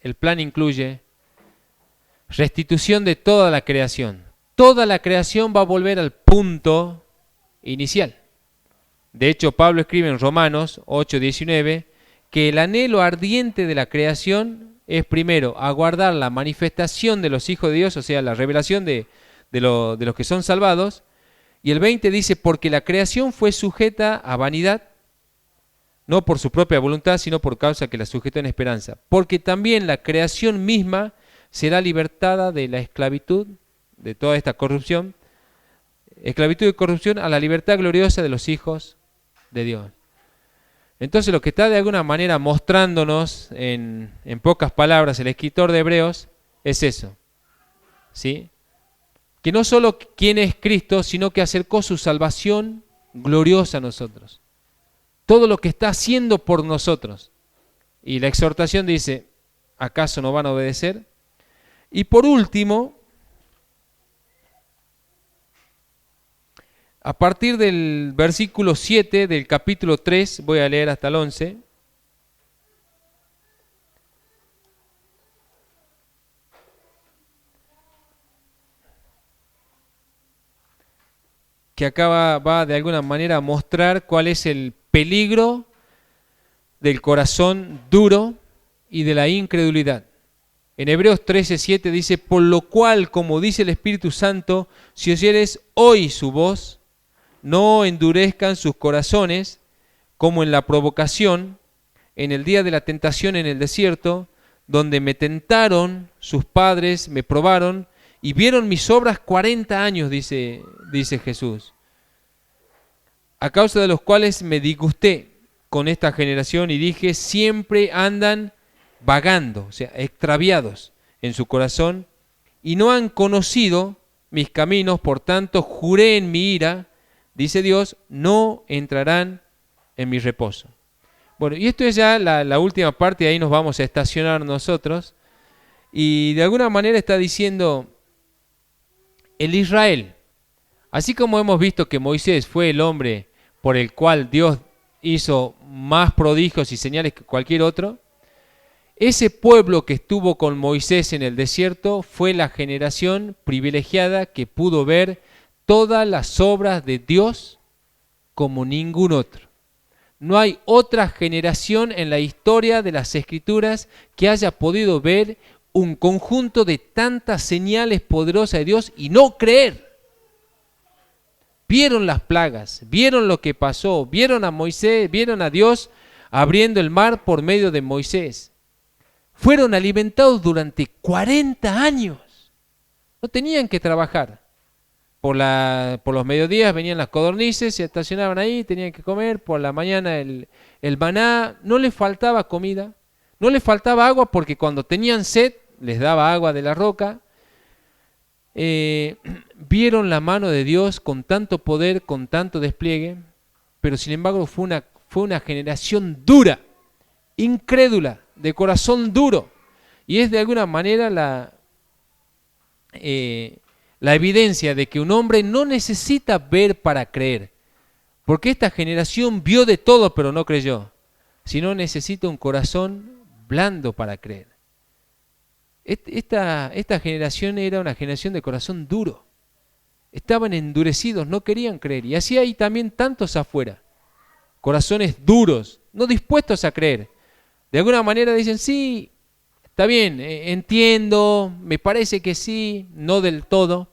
[SPEAKER 1] el plan incluye restitución de toda la creación. Toda la creación va a volver al punto inicial. De hecho, Pablo escribe en Romanos 8:19 que el anhelo ardiente de la creación es primero aguardar la manifestación de los hijos de Dios, o sea, la revelación de los que son salvados. Y el 20 dice, porque la creación fue sujeta a vanidad, no por su propia voluntad, sino por causa que la sujetó en esperanza. Porque también la creación misma será libertada de la esclavitud, de toda esta corrupción, esclavitud y corrupción a la libertad gloriosa de los hijos de Dios. Entonces lo que está de alguna manera mostrándonos en pocas palabras el escritor de Hebreos es eso, ¿sí? Que no solo quién es Cristo, sino que acercó su salvación gloriosa a nosotros. Todo lo que está haciendo por nosotros. Y la exhortación dice, ¿acaso no van a obedecer? Y por último, a partir del versículo 7 del capítulo 3, voy a leer hasta el 11. Que acá va de alguna manera a mostrar cuál es el peligro del corazón duro y de la incredulidad. En Hebreos 13:7 dice, por lo cual, como dice el Espíritu Santo, si oyeres hoy su voz, no endurezcan sus corazones, como en la provocación, en el día de la tentación en el desierto, donde me tentaron, sus padres me probaron, y vieron mis obras 40 años, dice Jesús, a causa de los cuales me disgusté con esta generación y dije, siempre andan vagando, o sea, extraviados en su corazón, y no han conocido mis caminos, por tanto juré en mi ira, dice Dios, no entrarán en mi reposo. Bueno, y esto es ya la última parte, y ahí nos vamos a estacionar nosotros, y de alguna manera está diciendo, el Israel, así como hemos visto que Moisés fue el hombre por el cual Dios hizo más prodigios y señales que cualquier otro, ese pueblo que estuvo con Moisés en el desierto fue la generación privilegiada que pudo ver todas las obras de Dios como ningún otro. No hay otra generación en la historia de las Escrituras que haya podido ver un conjunto de tantas señales poderosas de Dios y no creer. Vieron las plagas, vieron lo que pasó, vieron a Moisés, vieron a Dios abriendo el mar por medio de Moisés. Fueron alimentados durante 40 años. No tenían que trabajar. Por los mediodías venían las codornices, se estacionaban ahí, tenían que comer. Por la mañana el maná, no les faltaba comida, no les faltaba agua porque cuando tenían sed les daba agua de la roca. Vieron la mano de Dios con tanto poder, con tanto despliegue, pero sin embargo fue una generación dura, incrédula, de corazón duro. Y es de alguna manera la evidencia de que un hombre no necesita ver para creer, porque esta generación vio de todo pero no creyó, sino necesita un corazón blando para creer. Esta generación era una generación de corazón duro. Estaban endurecidos, no querían creer. Y así hay también tantos afuera, corazones duros, no dispuestos a creer. De alguna manera dicen, sí, está bien, entiendo, me parece que sí, no del todo.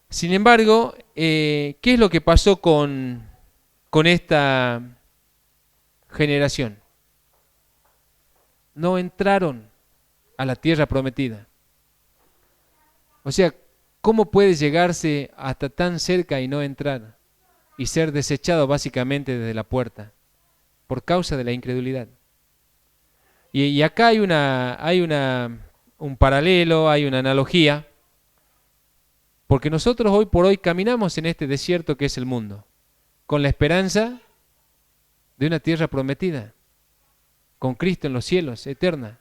[SPEAKER 1] Sin embargo, ¿qué es lo que pasó con esta generación? No entraron a la tierra prometida. O sea, ¿cómo puede llegarse hasta tan cerca y no entrar? Y ser desechado básicamente desde la puerta, por causa de la incredulidad. Y acá hay un paralelo, hay una analogía, porque nosotros hoy por hoy caminamos en este desierto que es el mundo, con la esperanza de una tierra prometida, con Cristo en los cielos, eterna.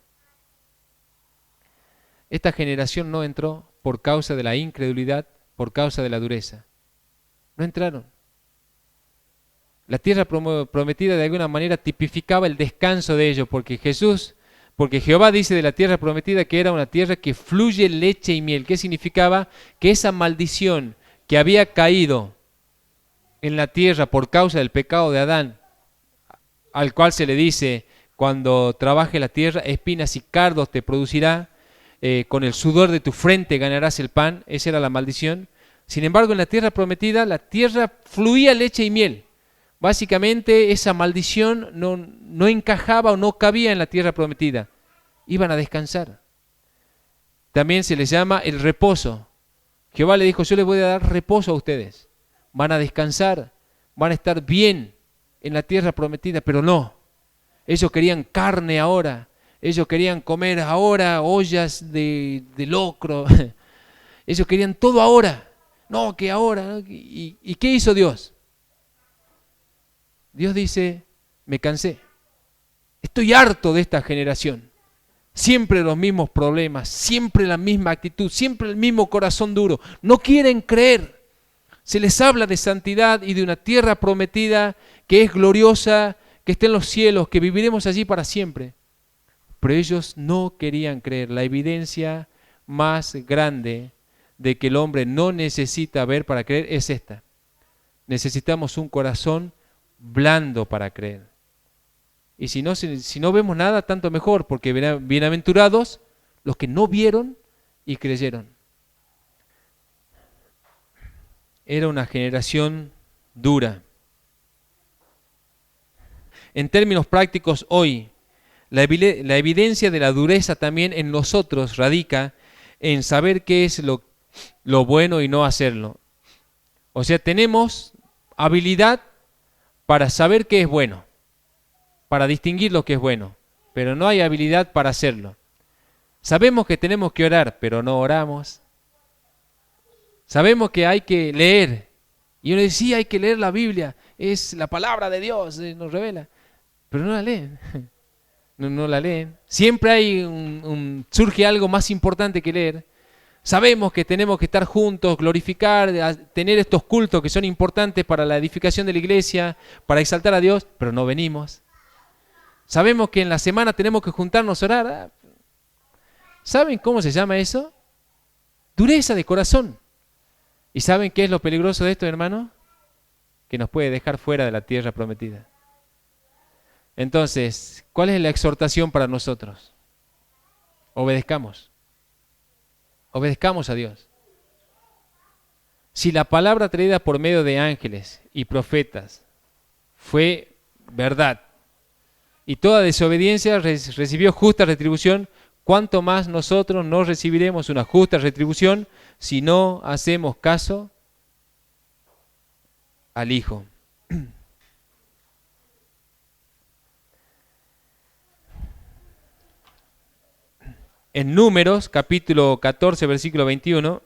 [SPEAKER 1] Esta generación no entró por causa de la incredulidad, por causa de la dureza. No entraron. La tierra prometida de alguna manera tipificaba el descanso de ellos, porque Jehová dice de la tierra prometida que era una tierra que fluye leche y miel. ¿Qué significaba? Que esa maldición que había caído en la tierra por causa del pecado de Adán, al cual se le dice, cuando trabaje la tierra, espinas y cardos te producirá, con el sudor de tu frente ganarás el pan. Esa era la maldición. Sin embargo, en la tierra prometida, la tierra fluía leche y miel. Básicamente esa maldición no encajaba o no cabía en la tierra prometida. Iban a descansar. También se les llama el reposo. Jehová le dijo, yo les voy a dar reposo a ustedes. Van a descansar, van a estar bien en la tierra prometida, pero no. Ellos querían carne ahora. Ellos querían comer ahora ollas de locro. Ellos querían todo ahora. No, que ahora. ¿Y qué hizo Dios? Dios dice, me cansé. Estoy harto de esta generación. Siempre los mismos problemas, siempre la misma actitud, siempre el mismo corazón duro. No quieren creer. Se les habla de santidad y de una tierra prometida que es gloriosa, que está en los cielos, que viviremos allí para siempre. Pero ellos no querían creer. La evidencia más grande de que el hombre no necesita ver para creer es esta. Necesitamos un corazón blando para creer. Y si no vemos nada, tanto mejor, porque bienaventurados los que no vieron y creyeron. Era una generación dura. En términos prácticos, hoy, la evidencia de la dureza también en nosotros radica en saber qué es lo bueno y no hacerlo. O sea, tenemos habilidad para saber qué es bueno, para distinguir lo que es bueno, pero no hay habilidad para hacerlo. Sabemos que tenemos que orar, pero no oramos. Sabemos que hay que leer, y uno dice, sí, hay que leer la Biblia, es la palabra de Dios, nos revela, pero no la leen. No la leen. Siempre hay surge algo más importante que leer. Sabemos que tenemos que estar juntos, glorificar, tener estos cultos que son importantes para la edificación de la iglesia, para exaltar a Dios, pero no venimos. Sabemos que en la semana tenemos que juntarnos a orar. ¿Saben cómo se llama eso? Dureza de corazón. ¿Y saben qué es lo peligroso de esto, hermano? Que nos puede dejar fuera de la tierra prometida. Entonces, ¿cuál es la exhortación para nosotros? Obedezcamos. Obedezcamos a Dios. Si la palabra traída por medio de ángeles y profetas fue verdad y toda desobediencia recibió justa retribución, ¿cuánto más nosotros no recibiremos una justa retribución si no hacemos caso al Hijo? En Números, capítulo 14, versículo 21,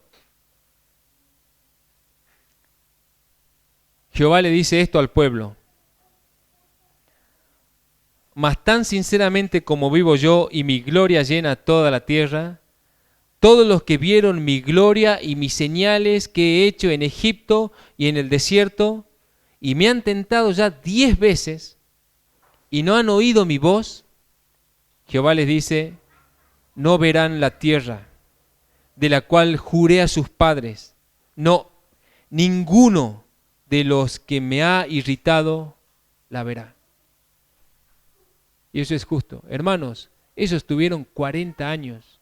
[SPEAKER 1] Jehová le dice esto al pueblo: mas tan sinceramente como vivo yo y mi gloria llena toda la tierra, todos los que vieron mi gloria y mis señales que he hecho en Egipto y en el desierto, y me han tentado ya 10 veces, y no han oído mi voz, Jehová les dice, no verán la tierra de la cual juré a sus padres. No, ninguno de los que me ha irritado la verá. Y eso es justo. Hermanos, ellos tuvieron 40 años.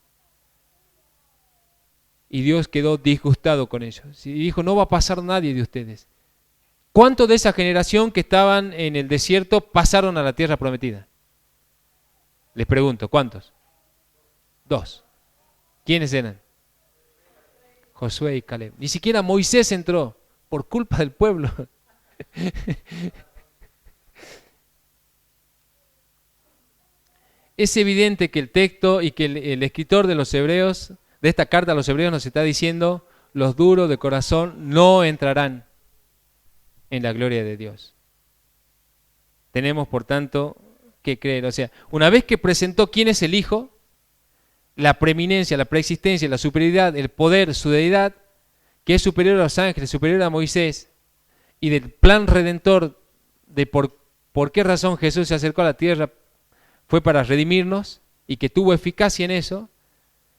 [SPEAKER 1] Y Dios quedó disgustado con ellos. Y dijo, no va a pasar nadie de ustedes. ¿Cuántos de esa generación que estaban en el desierto pasaron a la tierra prometida? Les pregunto, ¿cuántos? 2. ¿Quiénes eran? Josué y Caleb. Ni siquiera Moisés entró por culpa del pueblo. Es evidente que el texto y que el escritor de los Hebreos, de esta carta a los Hebreos, nos está diciendo, los duros de corazón no entrarán en la gloria de Dios. Tenemos, por tanto, que creer. O sea, una vez que presentó quién es el Hijo, la preeminencia, la preexistencia, la superioridad, el poder, su deidad, que es superior a los ángeles, superior a Moisés, y del plan redentor de por qué razón Jesús se acercó a la tierra, fue para redimirnos y que tuvo eficacia en eso.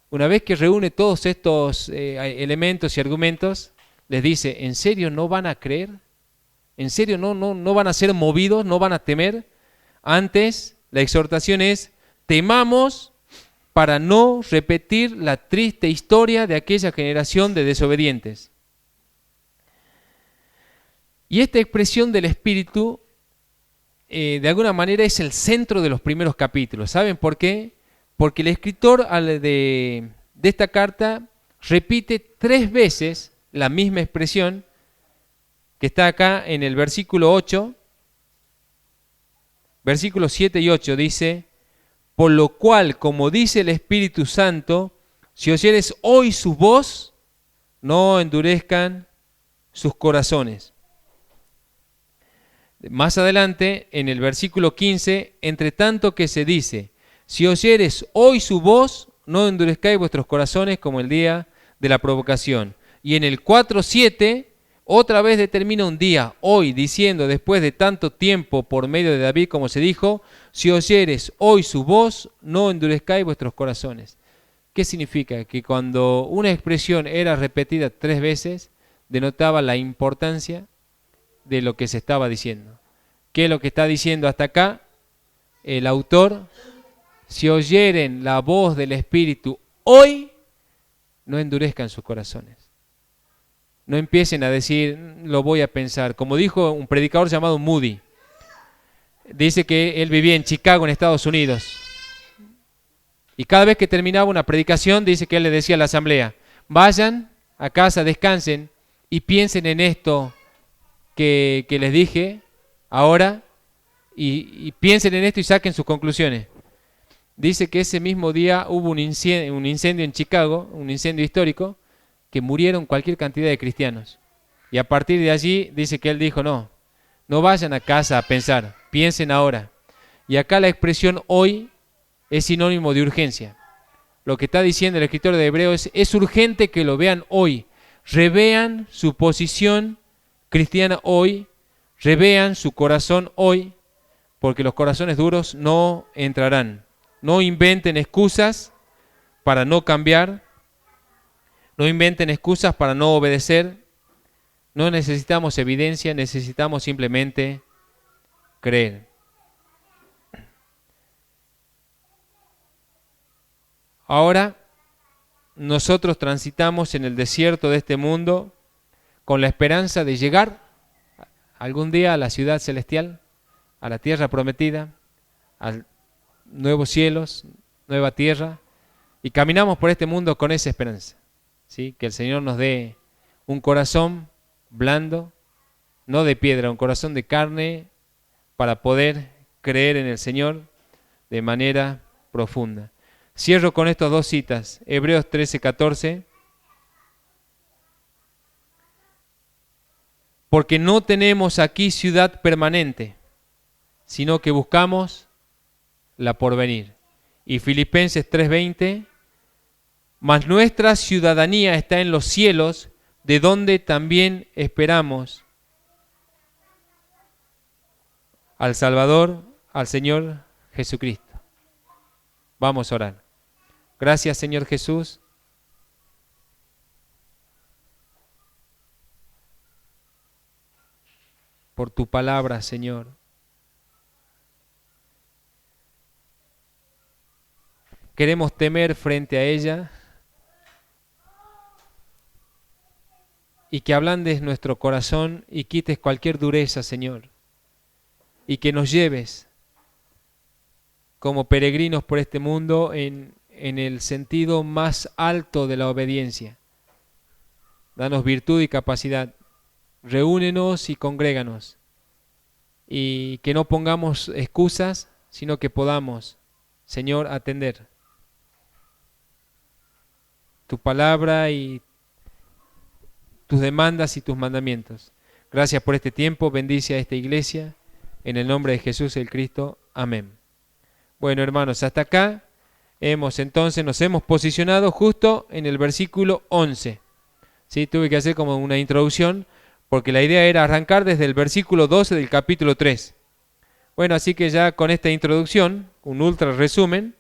[SPEAKER 1] Una vez que reúne todos estos elementos y argumentos, les dice, ¿en serio no van a creer? ¿En serio no van a ser movidos? ¿No van a temer? Antes, la exhortación es, temamos para no repetir la triste historia de aquella generación de desobedientes. Y esta expresión del Espíritu, de alguna manera, es el centro de los primeros capítulos. ¿Saben por qué? Porque el escritor de esta carta repite 3 veces la misma expresión que está acá en el versículo 8, versículos 7 y 8, dice, por lo cual, como dice el Espíritu Santo, si oyeres hoy su voz, no endurezcan sus corazones. Más adelante, en el versículo 15, entre tanto que se dice, si oyeres hoy su voz, no endurezcáis vuestros corazones como el día de la provocación. Y en el 4:7, otra vez determina un día, hoy, diciendo, después de tanto tiempo por medio de David, como se dijo, si oyeres hoy su voz, no endurezcáis vuestros corazones. ¿Qué significa? Que cuando una expresión era repetida 3 veces, denotaba la importancia de lo que se estaba diciendo. ¿Qué es lo que está diciendo hasta acá el autor? Si oyeren la voz del Espíritu hoy, no endurezcan sus corazones. No empiecen a decir, lo voy a pensar. Como dijo un predicador llamado Moody, dice que él vivía en Chicago, en Estados Unidos. Y cada vez que terminaba una predicación, dice que él le decía a la asamblea, vayan a casa, descansen y piensen en esto que les dije ahora y piensen en esto y saquen sus conclusiones. Dice que ese mismo día hubo un incendio en Chicago, un incendio histórico, que murieron cualquier cantidad de cristianos. Y a partir de allí dice que él dijo, no vayan a casa a pensar, piensen ahora. Y acá la expresión hoy es sinónimo de urgencia. Lo que está diciendo el escritor de Hebreos es urgente que lo vean hoy, revean su posición cristiana hoy, revean su corazón hoy, porque los corazones duros no entrarán. No inventen excusas para no cambiar, no inventen excusas para no obedecer. No necesitamos evidencia, necesitamos simplemente creer. Ahora, nosotros transitamos en el desierto de este mundo con la esperanza de llegar algún día a la ciudad celestial, a la tierra prometida, a nuevos cielos, nueva tierra, y caminamos por este mundo con esa esperanza. ¿Sí? Que el Señor nos dé un corazón blando, no de piedra, un corazón de carne para poder creer en el Señor de manera profunda. Cierro con estas 2 citas, Hebreos 13:14. Porque no tenemos aquí ciudad permanente, sino que buscamos la porvenir. Y Filipenses 3:20, mas nuestra ciudadanía está en los cielos, de donde también esperamos al Salvador, al Señor Jesucristo. Vamos a orar. Gracias, Señor Jesús, por tu palabra, Señor. Queremos temer frente a ella y que ablandes nuestro corazón y quites cualquier dureza, Señor, y que nos lleves como peregrinos por este mundo en el sentido más alto de la obediencia. Danos virtud y capacidad. Reúnenos y congréganos, y que no pongamos excusas, sino que podamos, Señor, atender tu palabra y tus demandas y tus mandamientos. Gracias por este tiempo, bendice a esta iglesia, en el nombre de Jesús el Cristo. Amén. Bueno, hermanos, hasta acá nos hemos posicionado justo en el versículo 11. ¿Sí? Tuve que hacer como una introducción, porque la idea era arrancar desde el versículo 12 del capítulo 3. Bueno, así que ya con esta introducción, un ultra resumen,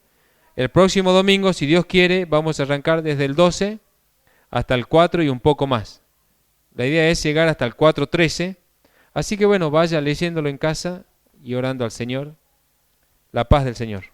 [SPEAKER 1] el próximo domingo, si Dios quiere, vamos a arrancar desde el 12 hasta el 4 y un poco más. La idea es llegar hasta el 4:13, así que bueno, vaya leyéndolo en casa y orando al Señor. La paz del Señor.